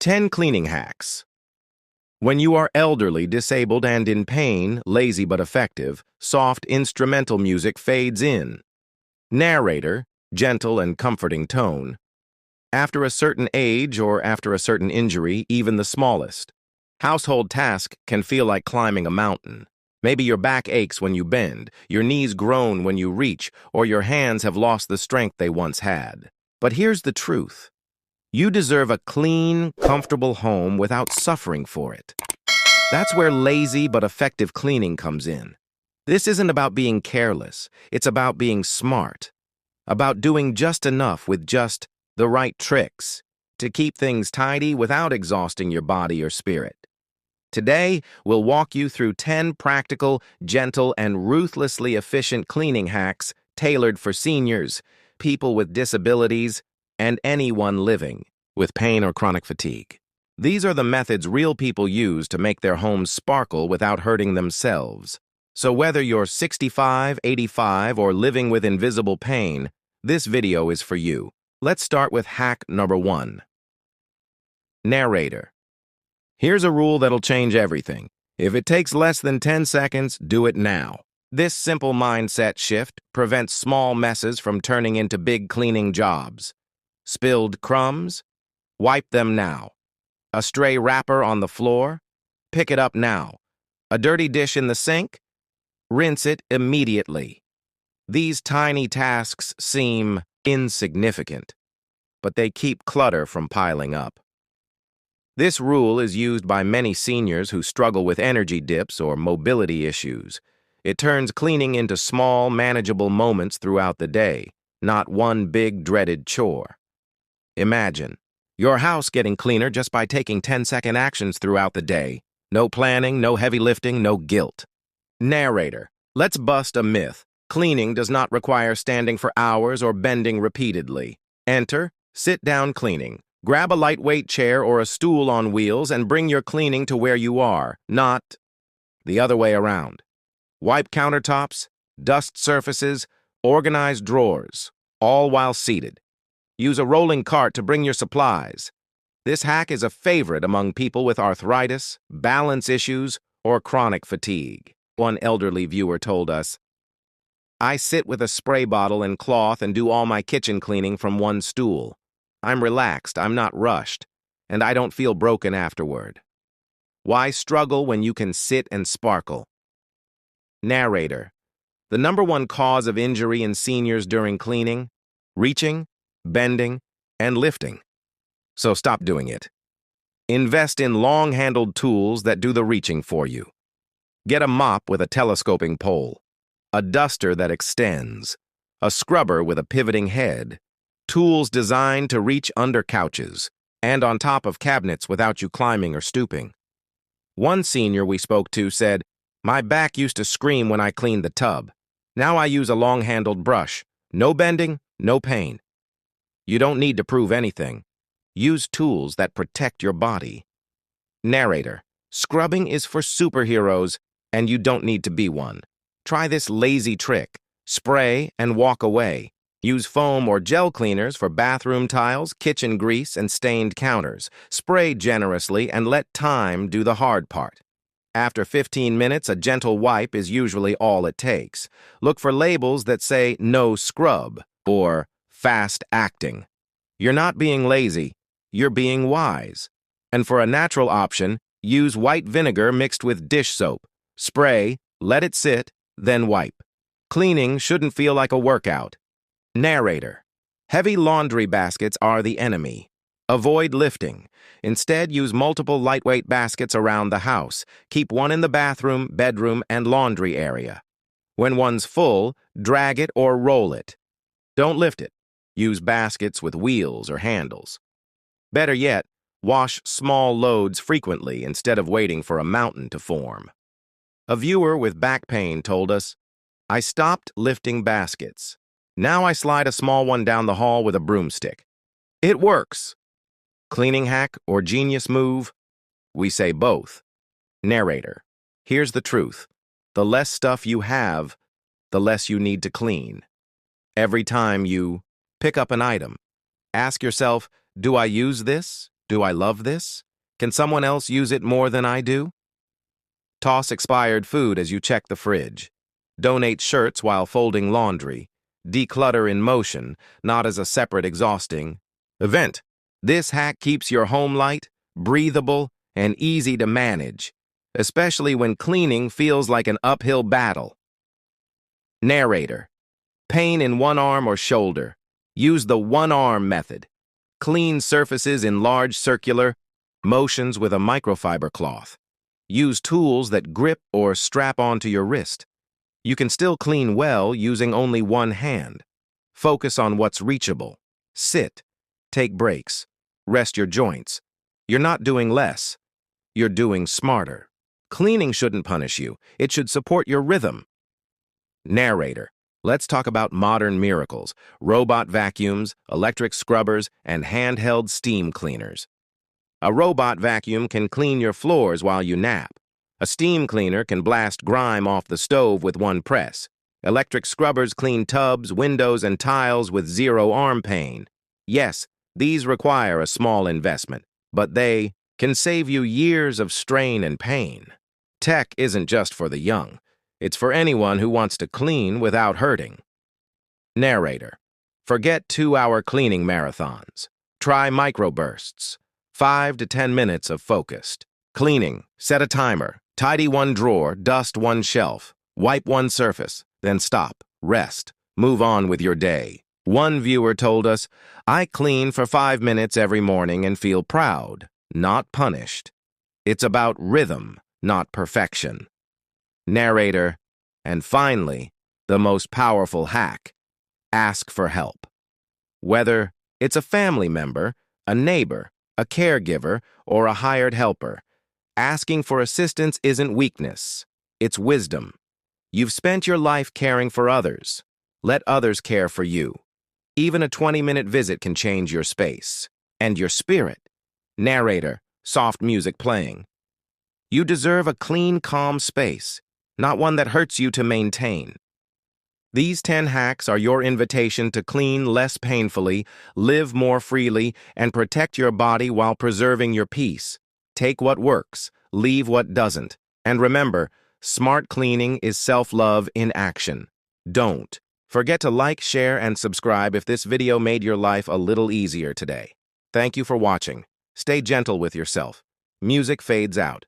10 cleaning hacks. When you are elderly, disabled, and in pain, lazy but effective, soft instrumental music fades in. Narrator, gentle and comforting tone. After a certain age or after a certain injury, even the smallest. Household task can feel like climbing a mountain. Maybe your back aches when you bend, your knees groan when you reach, or your hands have lost the strength they once had. But here's the truth. You deserve a clean, comfortable home without suffering for it. That's where lazy but effective cleaning comes in. This isn't about being careless. It's about being smart. About doing just enough with just the right tricks to keep things tidy without exhausting your body or spirit. Today, we'll walk you through 10 practical, gentle, and ruthlessly efficient cleaning hacks tailored for seniors, people with disabilities, and anyone living with pain or chronic fatigue. These are the methods real people use to make their homes sparkle without hurting themselves. So whether you're 65, 85, or living with invisible pain, this video is for you. Let's start with hack number 1. Narrator. Here's a rule that'll change everything. If it takes less than 10 seconds, do it now. This simple mindset shift prevents small messes from turning into big cleaning jobs. Spilled crumbs? Wipe them now. A stray wrapper on the floor? Pick it up now. A dirty dish in the sink? Rinse it immediately. These tiny tasks seem insignificant, but they keep clutter from piling up. This rule is used by many seniors who struggle with energy dips or mobility issues. It turns cleaning into small, manageable moments throughout the day, not one big, dreaded chore. Imagine your house getting cleaner just by taking 10-second actions throughout the day. No planning, no heavy lifting, no guilt. Narrator. Let's bust a myth. Cleaning does not require standing for hours or bending repeatedly. Enter sit-down cleaning. Grab a lightweight chair or a stool on wheels and bring your cleaning to where you are, not the other way around. Wipe countertops, dust surfaces, organize drawers, all while seated. Use a rolling cart to bring your supplies. This hack is a favorite among people with arthritis, balance issues, or chronic fatigue. One elderly viewer told us, "I sit with a spray bottle and cloth and do all my kitchen cleaning from one stool. I'm relaxed, I'm not rushed, and I don't feel broken afterward." Why struggle when you can sit and sparkle? Narrator. The #1 cause of injury in seniors during cleaning? Reaching, bending, and lifting. So stop doing it. Invest in long-handled tools that do the reaching for you. Get a mop with a telescoping pole, a duster that extends, a scrubber with a pivoting head, tools designed to reach under couches and on top of cabinets without you climbing or stooping. One senior we spoke to said, "My back used to scream when I cleaned the tub. Now I use a long-handled brush. No bending, no pain." You don't need to prove anything. Use tools that protect your body. Narrator. Scrubbing is for superheroes, and you don't need to be one. Try this lazy trick. Spray and walk away. Use foam or gel cleaners for bathroom tiles, kitchen grease, and stained counters. Spray generously and let time do the hard part. After 15 minutes, a gentle wipe is usually all it takes. Look for labels that say "no scrub" or "fast acting." You're not being lazy, you're being wise. And for a natural option, use white vinegar mixed with dish soap. Spray, let it sit, then wipe. Cleaning shouldn't feel like a workout. Narrator. Heavy laundry baskets are the enemy. Avoid lifting. Instead, use multiple lightweight baskets around the house. Keep one in the bathroom, bedroom, and laundry area. When one's full, drag it or roll it. Don't lift it. Use baskets with wheels or handles. Better yet, wash small loads frequently instead of waiting for a mountain to form. A viewer with back pain told us, "I stopped lifting baskets. Now I slide a small one down the hall with a broomstick. It works." Cleaning hack or genius move? We say both. Narrator. Here's the truth. The less stuff you have, the less you need to clean. Every time you pick up an item, ask yourself, do I use this? Do I love this? Can someone else use it more than I do? Toss expired food as you check the fridge. Donate shirts while folding laundry. Declutter in motion, not as a separate exhausting event. This hack keeps your home light, breathable, and easy to manage, especially when cleaning feels like an uphill battle. Narrator. Pain in one arm or shoulder. Use the one-arm method. Clean surfaces in large circular motions with a microfiber cloth. Use tools that grip or strap onto your wrist. You can still clean well using only one hand. Focus on what's reachable. Sit. Take breaks. Rest your joints. You're not doing less. You're doing smarter. Cleaning shouldn't punish you. It should support your rhythm. Narrator. Let's talk about modern miracles, robot vacuums, electric scrubbers, and handheld steam cleaners. A robot vacuum can clean your floors while you nap. A steam cleaner can blast grime off the stove with one press. Electric scrubbers clean tubs, windows, and tiles with zero arm pain. Yes, these require a small investment, but they can save you years of strain and pain. Tech isn't just for the young. It's for anyone who wants to clean without hurting. Narrator. Forget 2-hour cleaning marathons. Try microbursts. 5 to 10 minutes of focused cleaning. Set a timer. Tidy one drawer, dust one shelf. Wipe one surface, then stop, rest, move on with your day. One viewer told us, "I clean for 5 minutes every morning and feel proud, not punished." It's about rhythm, not perfection. Narrator. And finally, the most powerful hack. Ask for help. Whether it's a family member, a neighbor, a caregiver, or a hired helper, asking for assistance isn't weakness, it's wisdom. You've spent your life caring for others. Let others care for you. Even a 20-minute visit can change your space and your spirit. Narrator, soft music playing. You deserve a clean, calm space, not one that hurts you to maintain. These 10 hacks are your invitation to clean less painfully, live more freely, and protect your body while preserving your peace. Take what works, leave what doesn't. And remember, smart cleaning is self-love in action. Don't forget to like, share, and subscribe if this video made your life a little easier today. Thank you for watching. Stay gentle with yourself. Music fades out.